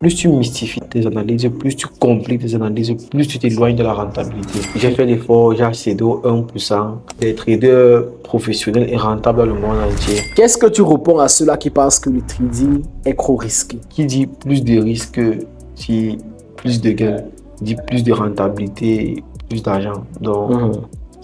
plus tu mystifies tes analyses, plus tu compliques tes analyses, plus tu t'éloignes de la rentabilité. J'ai fait l'effort, j'ai accédé au 1% des traders professionnels et rentables dans le monde entier. Qu'est-ce que tu réponds à ceux-là qui pensent que le trading est trop risqué? Qui dit plus de risques dit plus de gains, dit plus de rentabilité, plus d'argent. Donc,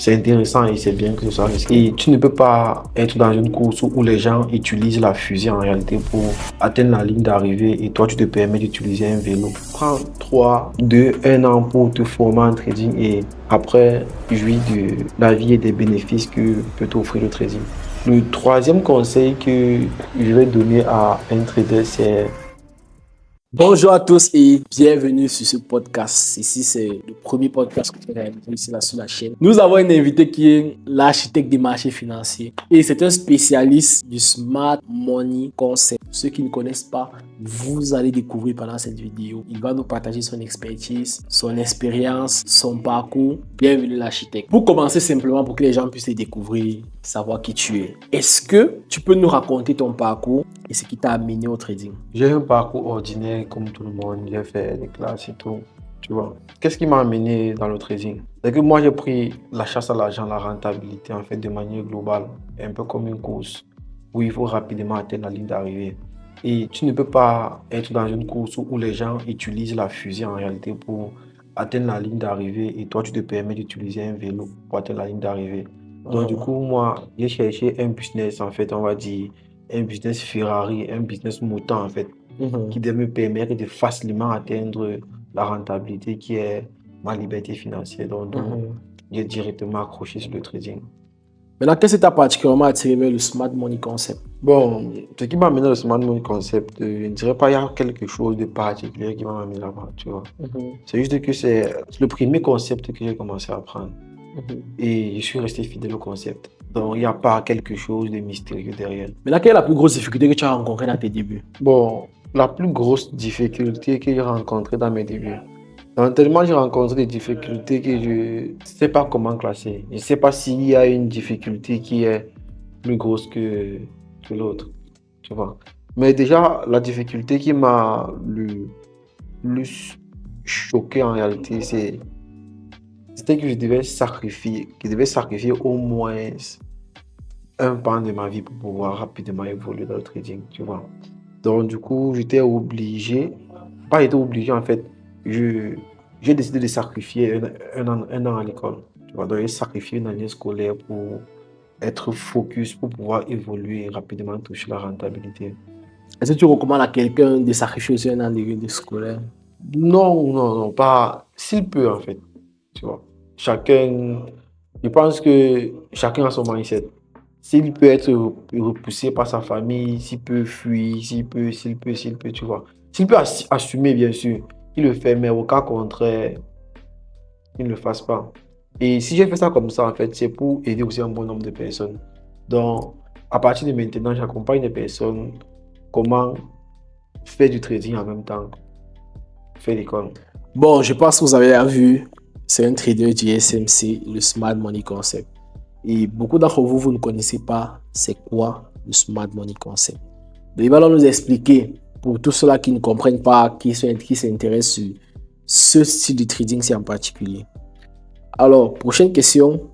c'est intéressant et c'est bien que ce soit risqué. Et tu ne peux pas être dans une course où les gens utilisent la fusée en réalité pour atteindre la ligne d'arrivée et toi tu te permets d'utiliser un vélo. Prends 3, 2, 1 an pour te former en trading et après jouis de la vie et des bénéfices que peut t'offrir le trading. Le troisième conseil que je vais donner à un trader, c'est... Bonjour à tous et bienvenue sur ce podcast. Ici, c'est le premier podcast que tu as réalisé ici là sur la chaîne. Nous avons un invité qui est l'architecte des marchés financiers et c'est un spécialiste du Smart Money Concept. Pour ceux qui ne connaissent pas, vous allez découvrir pendant cette vidéo. Il va nous partager son expertise, son expérience, son parcours. Bienvenue l'architecte. Pour commencer simplement, pour que les gens puissent te découvrir, savoir qui tu es. Est-ce que tu peux nous raconter ton parcours et ce qui t'a amené au trading? J'ai un parcours ordinaire comme tout le monde, j'ai fait des classes et tout, tu vois. Qu'est-ce qui m'a amené dans le trading? C'est que moi j'ai pris la chasse à l'argent, la rentabilité en fait de manière globale, un peu comme une course où il faut rapidement atteindre la ligne d'arrivée. Et tu ne peux pas être dans une course où les gens utilisent la fusée en réalité pour atteindre la ligne d'arrivée et toi tu te permets d'utiliser un vélo pour atteindre la ligne d'arrivée. Donc du coup moi j'ai cherché un business en fait, on va dire un business Ferrari, un business moto en fait, qui devait me permettre de facilement atteindre la rentabilité qui est ma liberté financière. Donc, j'ai directement accroché sur le trading. Maintenant, qu'est-ce qui t'a particulièrement attiré vers le Smart Money Concept? Bon, ce qui m'a amené au Smart Money Concept, je ne dirais pas qu'il y a quelque chose de particulier qui m'a amené là-bas, tu vois. C'est juste que c'est le premier concept que j'ai commencé à apprendre. Et je suis resté fidèle au concept. Donc, il n'y a pas quelque chose de mystérieux derrière. Maintenant, quelle est la plus grosse difficulté que tu as rencontrée dans tes débuts? Bon, la plus grosse difficulté que j'ai rencontrée dans mes débuts. Donc, tellement j'ai rencontré des difficultés que je ne sais pas comment classer. Je ne sais pas s'il y a une difficulté qui est plus grosse que l'autre, tu vois. Mais déjà, la difficulté qui m'a le plus choqué en réalité, c'était que je devais sacrifier au moins un pan de ma vie pour pouvoir rapidement évoluer dans le trading, tu vois. Donc, du coup, j'étais obligé, pas été obligé en fait, j'ai décidé de sacrifier un an à l'école. Tu vois, donc j'ai sacrifié une année scolaire pour être focus, pour pouvoir évoluer et rapidement toucher la rentabilité. Est-ce que tu recommandes à quelqu'un de sacrifier aussi un an de scolaire? Non, pas s'il peut en fait. Tu vois, je pense que chacun a son mindset. S'il peut être repoussé par sa famille, s'il peut fuir, s'il peut, tu vois. S'il peut assumer, bien sûr, il le fait, mais au cas contraire, il ne le fasse pas. Et si j'ai fait ça comme ça, en fait, c'est pour aider aussi un bon nombre de personnes. Donc, à partir de maintenant, j'accompagne les personnes comment faire du trading en même temps, faire l'école. Bon, je pense que vous avez vu, c'est un trader du SMC, le Smart Money Concept. Et beaucoup d'entre vous, vous ne connaissez pas c'est quoi le Smart Money Concept. Donc, il va nous expliquer, pour tous ceux-là qui ne comprennent pas, qui s'intéressent sur ce style de trading en particulier. Alors, prochaine question.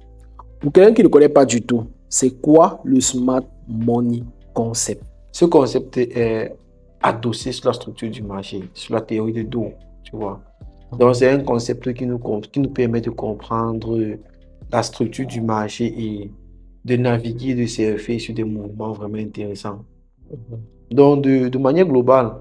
Pour quelqu'un qui ne connaît pas du tout, c'est quoi le Smart Money Concept? Ce concept est adossé sur la structure du marché, sur la théorie de dos, tu vois. Donc, c'est un concept qui nous permet de comprendre la structure du marché et de naviguer, de surfer sur des mouvements vraiment intéressants. Donc, de manière globale,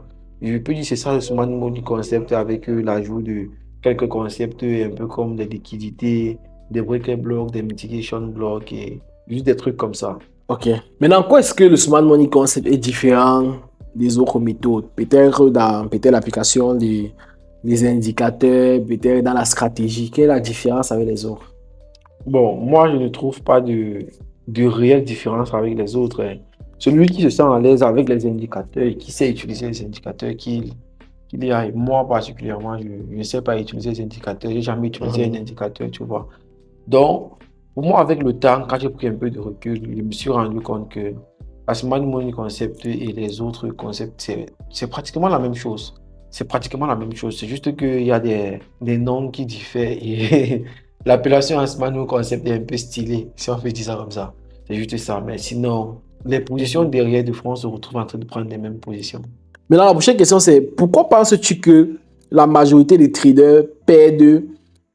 je peux dire que c'est ça le Smart Money Concept avec l'ajout de quelques concepts un peu comme des liquidités, des break blocks, des mitigation blocks et juste des trucs comme ça. Ok. Maintenant, quoi est-ce que le Smart Money Concept est différent des autres méthodes? Peut-être dans l'application des indicateurs, peut-être dans la stratégie. Quelle est la différence avec les autres? Bon, moi, je ne trouve pas de réelle différence avec les autres. Celui qui se sent à l'aise avec les indicateurs et qui sait utiliser les indicateurs, qu'il y aille. Moi, particulièrement, je ne sais pas utiliser les indicateurs. Je n'ai jamais utilisé un indicateur, tu vois. Donc, pour moi, avec le temps, quand j'ai pris un peu de recul, je me suis rendu compte que la Smart Money Concept et les autres concepts, c'est pratiquement la même chose. c'est pratiquement la même chose. C'est juste qu'il y a des noms qui diffèrent et l'appellation en smart money concept est un peu stylée, si on peut dire ça comme ça. C'est juste ça. Mais sinon, les positions derrière de France se retrouvent en train de prendre les mêmes positions. Maintenant, la prochaine question, c'est pourquoi penses-tu que la majorité des traders perdent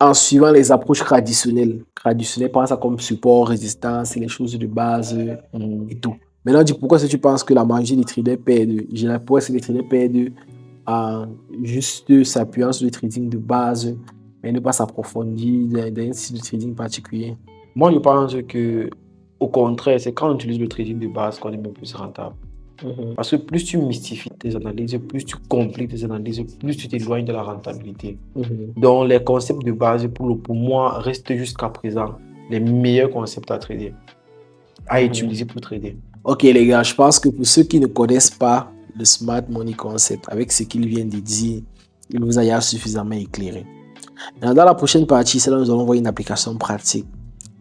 en suivant les approches traditionnelles? Traditionnelles, par ça comme support, résistance, les choses de base et tout. Maintenant, dis pourquoi est-ce que tu penses que la majorité des traders perdent? Pourquoi est-ce que les traders perdent en juste s'appuyant sur le trading de base, mais ne pas s'approfondir dans un style de trading particulier? Moi, je pense que, au contraire, c'est quand on utilise le trading de base qu'on est même plus rentable. Parce que plus tu mystifies tes analyses, plus tu compliques tes analyses, plus tu t'éloignes de la rentabilité. Donc, les concepts de base, pour moi, restent jusqu'à présent les meilleurs concepts à trader, à utiliser pour trader. Ok, les gars, je pense que pour ceux qui ne connaissent pas le Smart Money Concept, avec ce qu'il vient de dire, il vous a suffisamment éclairé. Dans la prochaine partie, c'est là où nous allons voir une application pratique.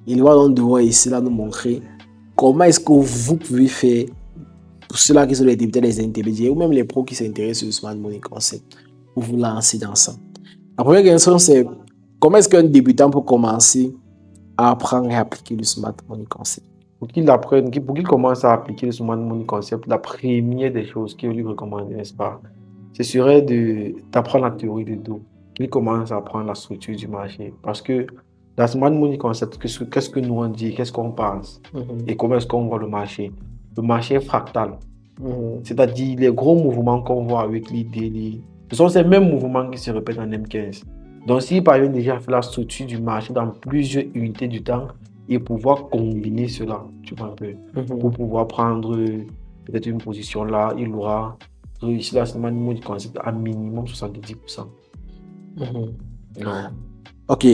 Il va donc devoir ici là nous montrer comment est-ce que vous pouvez faire pour ceux-là qui sont les débutants, les intermédiaires ou même les pros qui s'intéressent au Smart Money Concept pour vous lancer dans ça. La première question, c'est comment est-ce qu'un débutant peut commencer à apprendre et appliquer le Smart Money Concept? Pour qu'il apprenne, pour qu'il commence à appliquer le Smart Money Concept, la première des choses que je lui recommande, n'est-ce pas, ce serait d'apprendre la théorie de dos. Qu'il commence à apprendre la structure du marché. Parce que dans le Smart Money Concept, qu'est-ce que nous on dit, qu'est-ce qu'on pense et comment est-ce qu'on voit le marché? Le marché est fractal. C'est-à-dire les gros mouvements qu'on voit avec l'idée, ce sont ces mêmes mouvements qui se répètent en M15. Donc, s'il parvient déjà à faire la structure du marché dans plusieurs unités du temps et pouvoir combiner cela, tu vois un peu, pour pouvoir prendre peut-être une position là, il aura réussi la semaine du concept à minimum 70%. Non. Ok.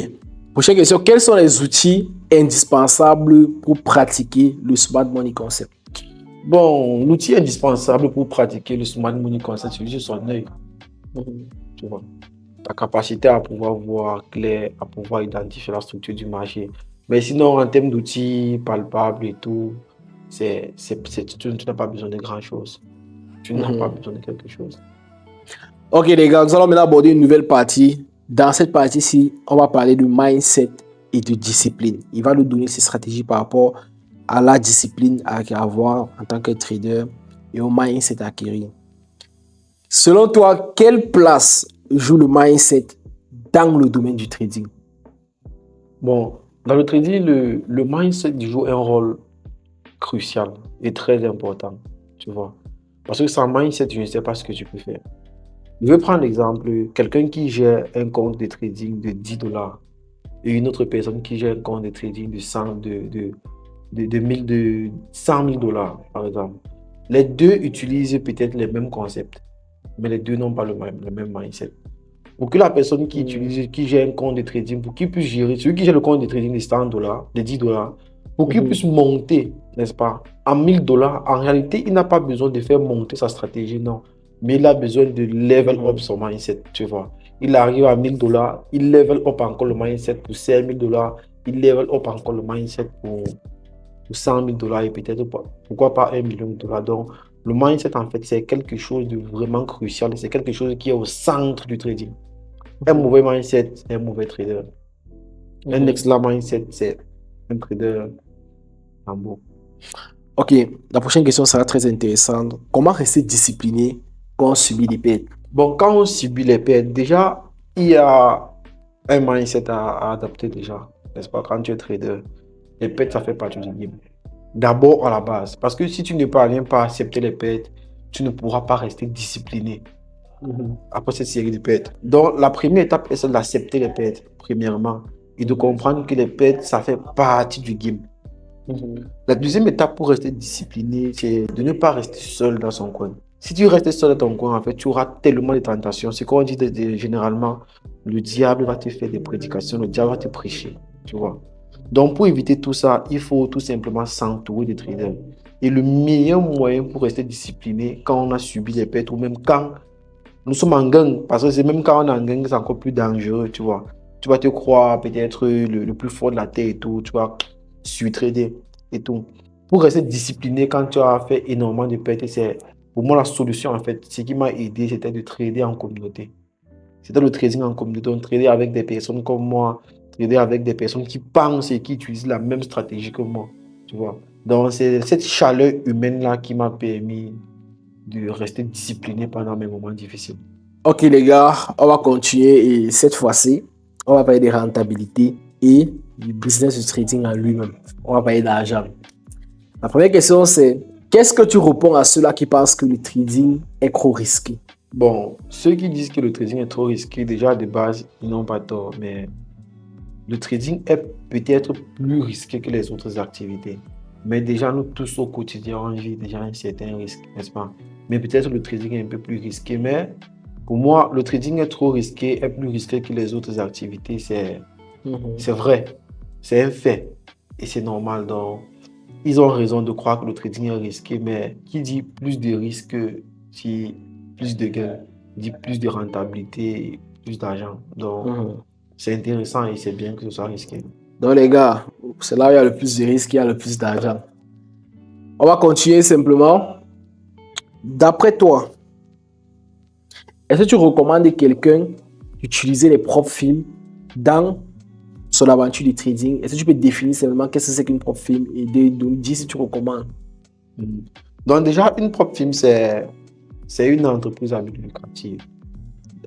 Prochaine question. Quels sont les outils indispensables pour pratiquer le Smart Money Concept? Bon, l'outil indispensable pour pratiquer le Smart Money Concept, c'est juste son œil. Tu vois, ta capacité à pouvoir voir clair, à pouvoir identifier la structure du marché. Mais sinon, en termes d'outils palpables et tout, tu n'as pas besoin de grand-chose. Tu n'as pas besoin de quelque chose. Ok les gars, nous allons maintenant aborder une nouvelle partie. Dans cette partie-ci, on va parler de mindset et de discipline. Il va nous donner ses stratégies par rapport à la discipline à avoir en tant que trader et au mindset à acquérir. Selon toi, quelle place joue le mindset dans le domaine du trading? Bon, dans le trading, le mindset joue un rôle crucial et très important, tu vois. Parce que sans mindset, je ne sais pas ce que tu peux faire. Je vais prendre l'exemple, quelqu'un qui gère un compte de trading de $10 et une autre personne qui gère un compte de trading de 100 000 dollars, par exemple. Les deux utilisent peut-être les mêmes concepts, mais les deux n'ont pas le même mindset. Pour que la personne qui gère un compte de trading, pour qu'il puisse gérer, celui qui gère le compte de trading de 100 dollars, de 10 dollars, pour qu'il puisse monter, n'est-ce pas, à 1000 dollars, en réalité, il n'a pas besoin de faire monter sa stratégie, non. Mais il a besoin de level up son mindset, tu vois. Il arrive à 1000 dollars, il level up encore le mindset pour 5000 dollars, il level up encore le mindset pour 100 000 dollars et peut-être pourquoi pas 1 million de dollars. Donc, le mindset, en fait, c'est quelque chose de vraiment crucial. C'est quelque chose qui est au centre du trading. Un mauvais mindset, c'est un mauvais trader. Un excellent mindset, c'est un trader en beau. Ok, la prochaine question sera très intéressante. Comment rester discipliné quand on subit des pertes? Bon, quand on subit les pertes, déjà, il y a un mindset à adapter déjà, n'est-ce pas? Quand tu es trader, les pertes, ça fait partie du game. D'abord à la base, parce que si tu ne parviens pas à accepter les pertes, tu ne pourras pas rester discipliné après cette série de pertes. Donc, la première étape est d'accepter les pertes, premièrement, et de comprendre que les pertes, ça fait partie du game. La deuxième étape pour rester discipliné, c'est de ne pas rester seul dans son coin. Si tu restes seul dans ton coin, en fait, tu auras tellement de tentations. C'est qu'on dit généralement, le diable va te faire des prédications, le diable va te prêcher, tu vois. Donc, pour éviter tout ça, il faut tout simplement s'entourer des traders. Et le meilleur moyen pour rester discipliné quand on a subi les pertes ou même quand nous sommes en gang, parce que c'est même quand on est en gang, c'est encore plus dangereux, tu vois. Tu vas te croire peut-être le plus fort de la terre et tout, tu vas trader et tout. Pour rester discipliné quand tu as fait énormément de pertes, c'est Pour moi, la solution, en fait, ce qui m'a aidé, c'était de trader en communauté. C'était le trading en communauté, donc trader avec des personnes comme moi, trader avec des personnes qui pensent et qui utilisent la même stratégie que moi, tu vois. Donc, c'est cette chaleur humaine-là qui m'a permis de rester discipliné pendant mes moments difficiles. Ok les gars, on va continuer et cette fois-ci, on va parler de rentabilité et du business du trading en lui-même. On va parler d'argent. La première question c'est, qu'est-ce que tu réponds à ceux-là qui pensent que le trading est trop risqué? Bon, ceux qui disent que le trading est trop risqué, déjà de base, ils n'ont pas tort, mais le trading est peut-être plus risqué que les autres activités. Mais déjà, nous tous au quotidien, on vit déjà un certain risque, n'est-ce pas? Mais peut-être le trading est un peu plus risqué. Mais pour moi, le trading est trop risqué, est plus risqué que les autres activités. C'est vrai, c'est un fait. Et c'est normal. Donc, ils ont raison de croire que le trading est risqué. Mais qui dit plus de risques dit plus de gains, dit plus de rentabilité, plus d'argent. Donc, c'est intéressant et c'est bien que ce soit risqué. Donc les gars, c'est là où il y a le plus de risques, il y a le plus d'argent. On va continuer simplement. D'après toi, est-ce que tu recommandes à quelqu'un d'utiliser les propres films dans son aventure du trading? Est-ce que tu peux définir simplement qu'est-ce que c'est qu'une propre film et de nous dire si tu recommandes? Donc déjà, une propre film, c'est une entreprise à but lucratif.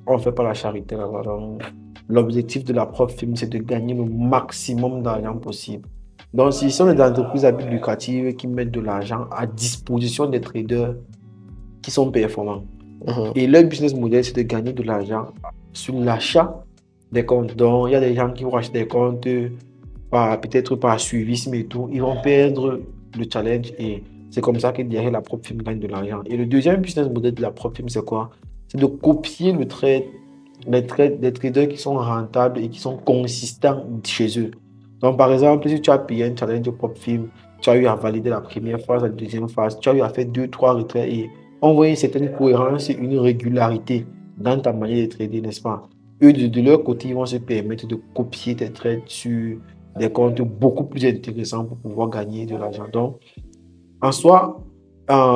On ne fait pas la charité là-bas. Donc, l'objectif de la propre film, c'est de gagner le maximum d'argent possible. Donc, ce sont des entreprises à but lucratif qui mettent de l'argent à disposition des traders qui sont performants. Et leur business model, c'est de gagner de l'argent sur l'achat des comptes. Donc, il y a des gens qui vont acheter des comptes peut-être par suivisme et tout. Ils vont perdre le challenge et c'est comme ça que derrière la propre firme gagne de l'argent. Et le deuxième business model de la propre firme, c'est quoi? C'est de copier le trade, les trades des traders qui sont rentables et qui sont consistants chez eux. Donc, par exemple, si tu as payé un challenge de propre firme, tu as eu à valider la première phase, la deuxième phase, tu as eu à faire 2-3 retraits et on voit une certaine cohérence et une régularité dans ta manière de trader, n'est-ce pas? Eux, de leur côté, ils vont se permettre de copier tes trades sur des comptes beaucoup plus intéressants pour pouvoir gagner de l'argent. Donc, en soi,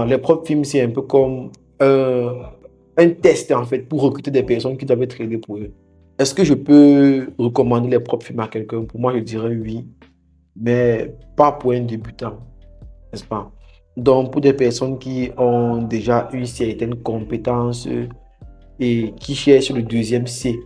les propres films, c'est un peu comme un test, en fait, pour recruter des personnes qui doivent trader pour eux. Est-ce que je peux recommander les propres films à quelqu'un? Pour moi, je dirais oui, mais pas pour un débutant, n'est-ce pas? Donc, pour des personnes qui ont déjà une certaine compétence et qui cherchent le deuxième C,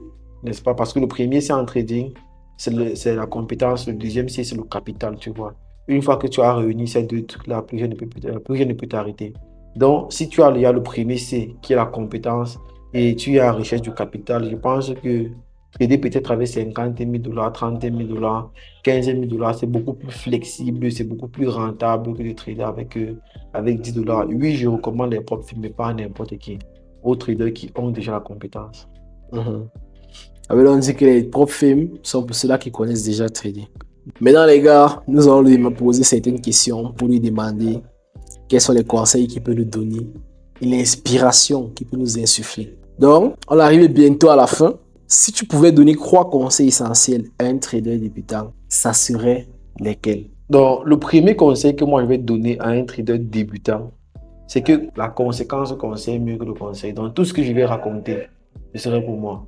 n'est-ce pas? Parce que le premier C en trading, c'est la compétence. Le deuxième C, c'est le capital, tu vois. Une fois que tu as réuni ces deux trucs-là, plus rien ne peut t'arrêter. Donc, si tu as il y a le premier C, qui est la compétence, et tu es en recherche du capital, je pense que trader peut-être avec 50 000 $, 30 000 $, 15 000 $, c'est beaucoup plus flexible, c'est beaucoup plus rentable que de trader avec 10 $. Oui, je recommande les propres films, mais pas à n'importe qui. Aux traders qui ont déjà la compétence. Alors on dit que les propres films sont pour ceux-là qui connaissent déjà trader. Maintenant les gars, nous allons lui poser certaines questions pour lui demander quels sont les conseils qu'il peut nous donner et l'inspiration qu'il peut nous insuffler. Donc, on arrive bientôt à la fin. Si tu pouvais donner 3 conseils essentiels à un trader débutant, ça serait lesquels? Donc, le premier conseil que moi je vais donner à un trader débutant, c'est que la conséquence conseille mieux que le conseil. Donc, tout ce que je vais raconter, ce serait pour moi.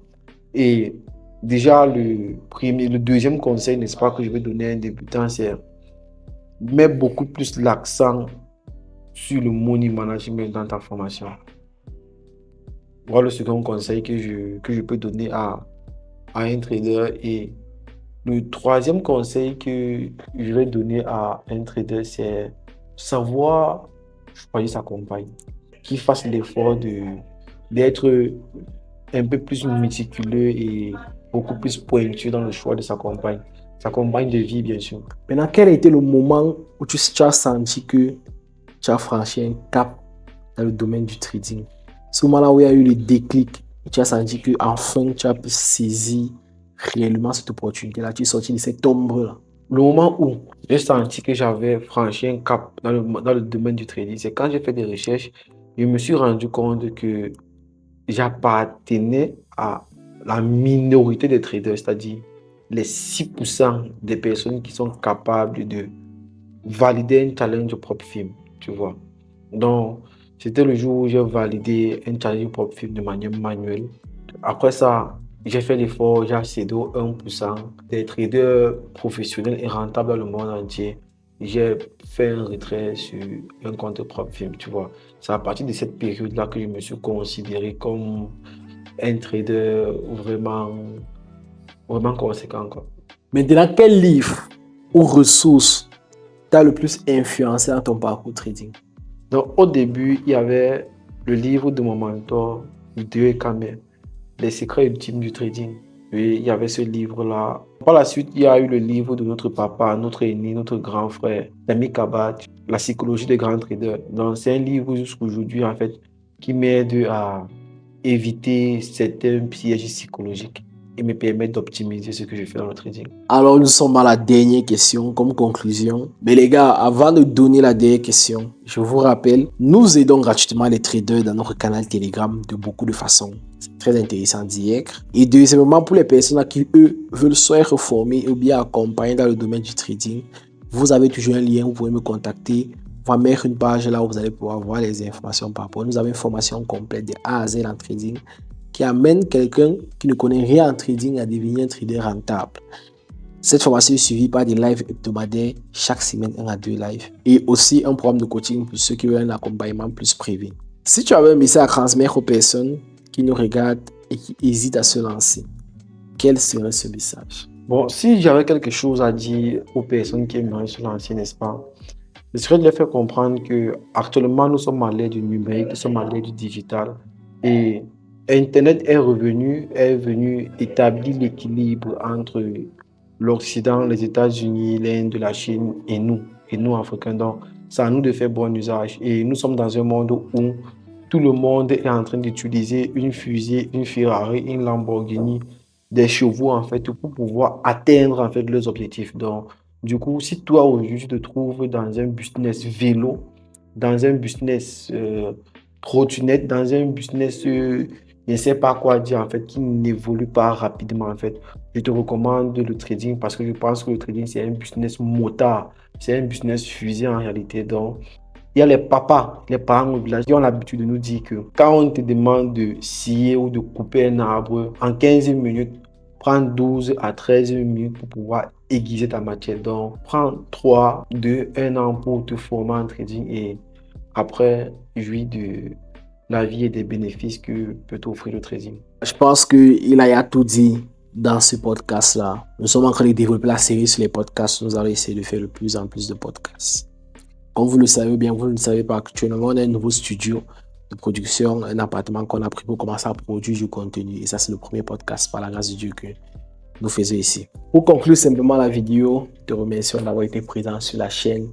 Et déjà, le deuxième conseil, n'est-ce pas, que je vais donner à un débutant, c'est mettre beaucoup plus l'accent sur le money management dans ta formation. Voilà le second conseil que je peux donner à un trader. Et le troisième conseil que je vais donner à un trader, c'est savoir choisir sa compagne, qu'il fasse l'effort d'être un peu plus méticuleux et beaucoup plus pointu dans le choix de sa compagne de vie, bien sûr. Maintenant, quel a été le moment où tu as senti que tu as franchi un cap dans le domaine du trading? Ce moment-là où il y a eu le déclic, et tu as senti que enfin tu as pu saisir réellement cette opportunité-là, tu es sorti de cette ombre-là. Le moment où j'ai senti que j'avais franchi un cap dans le domaine du trading, c'est quand j'ai fait des recherches, je me suis rendu compte que j'appartenais à la minorité des traders, c'est-à-dire les 6% des personnes qui sont capables de valider un challenge au propre film, tu vois. Donc, C'était le jour où j'ai validé un trading prop firm de manière manuelle. Après ça, j'ai fait l'effort, j'ai accédé au 1% des traders professionnels et rentables dans le monde entier. J'ai fait un retrait sur un compte prop firm, tu vois. C'est à partir de cette période-là que je me suis considéré comme un trader vraiment, vraiment conséquent, quoi. Maintenant, quel livre ou ressources t'a le plus influencé dans ton parcours trading? Donc, au début, il y avait le livre de mon mentor, Hideo Kame, Les secrets ultimes du trading. Oui, il y avait ce livre-là. Par la suite, il y a eu le livre de notre papa, notre aîné, notre grand frère, Dami Kabat, La psychologie des grands traders. Donc, c'est un livre jusqu'aujourd'hui, en fait, qui m'aide à éviter certains pièges psychologiques et me permet d'optimiser ce que je fais dans le trading. Alors, nous sommes à la dernière question comme conclusion. Mais les gars, avant de donner la dernière question, je vous rappelle, nous aidons gratuitement les traders dans notre canal Telegram de beaucoup de façons. C'est très intéressant d'y être. Et deuxièmement, pour les personnes qui, eux, veulent soit être formés ou bien accompagnés dans le domaine du trading, vous avez toujours un lien, vous pouvez me contacter. On va mettre une page là où vous allez pouvoir voir les informations par rapport. Nous avons une formation complète de A à Z en trading qui amène quelqu'un qui ne connaît rien en trading à devenir un trader rentable. Cette formation est suivie par des lives hebdomadaires, chaque semaine 1 à 2 lives, et aussi un programme de coaching pour ceux qui veulent un accompagnement plus privé. Si tu avais un message à transmettre aux personnes qui nous regardent et qui hésitent à se lancer, quel serait ce message? Bon, si j'avais quelque chose à dire aux personnes qui aimeraient se lancer, n'est-ce pas, ce serait de leur faire comprendre que actuellement nous sommes à l'ère du numérique, nous sommes à l'ère du digital et Internet est venu établir l'équilibre entre l'Occident, les États-Unis, l'Inde, la Chine et nous Africains. Donc, c'est à nous de faire bon usage. Et nous sommes dans un monde où tout le monde est en train d'utiliser une fusée, une Ferrari, une Lamborghini, des chevaux en fait pour pouvoir atteindre en fait leurs objectifs. Donc, du coup, si toi aujourd'hui tu te trouves dans un business vélo, dans un business trottinette, dans un business, je ne sais pas quoi dire en fait, qui n'évolue pas rapidement en fait, je te recommande le trading parce que je pense que le trading c'est un business motard, c'est un business fusée en réalité. Donc, il y a les papas, les parents au village qui ont l'habitude de nous dire que quand on te demande de scier ou de couper un arbre en 15 minutes, prends 12 à 13 minutes pour pouvoir aiguiser ta matière. Donc, prends 3, 2, 1 an pour te former en trading et après, jouis de la vie et des bénéfices que peut t'offrir le trading. Je pense qu'il a tout dit dans ce podcast-là. Nous sommes en train de développer la série sur les podcasts. Nous allons essayer de faire de plus en plus de podcasts. Comme vous le savez bien, vous ne le savez pas, actuellement, on a un nouveau studio de production, un appartement qu'on a pris pour commencer à produire du contenu. Et ça, c'est le premier podcast, par la grâce de Dieu, que nous faisons ici. Pour conclure simplement la vidéo, te remercions d'avoir été présent sur la chaîne,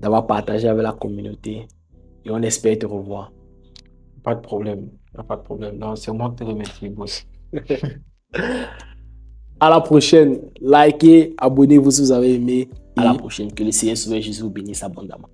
d'avoir partagé avec la communauté. Et on espère te revoir. Pas de problème, pas de problème. Non, c'est moi qui te remercie, boss. À la prochaine. Likez, abonnez-vous si vous avez aimé. À la prochaine. Que le Seigneur Sauveur Jésus vous bénisse abondamment.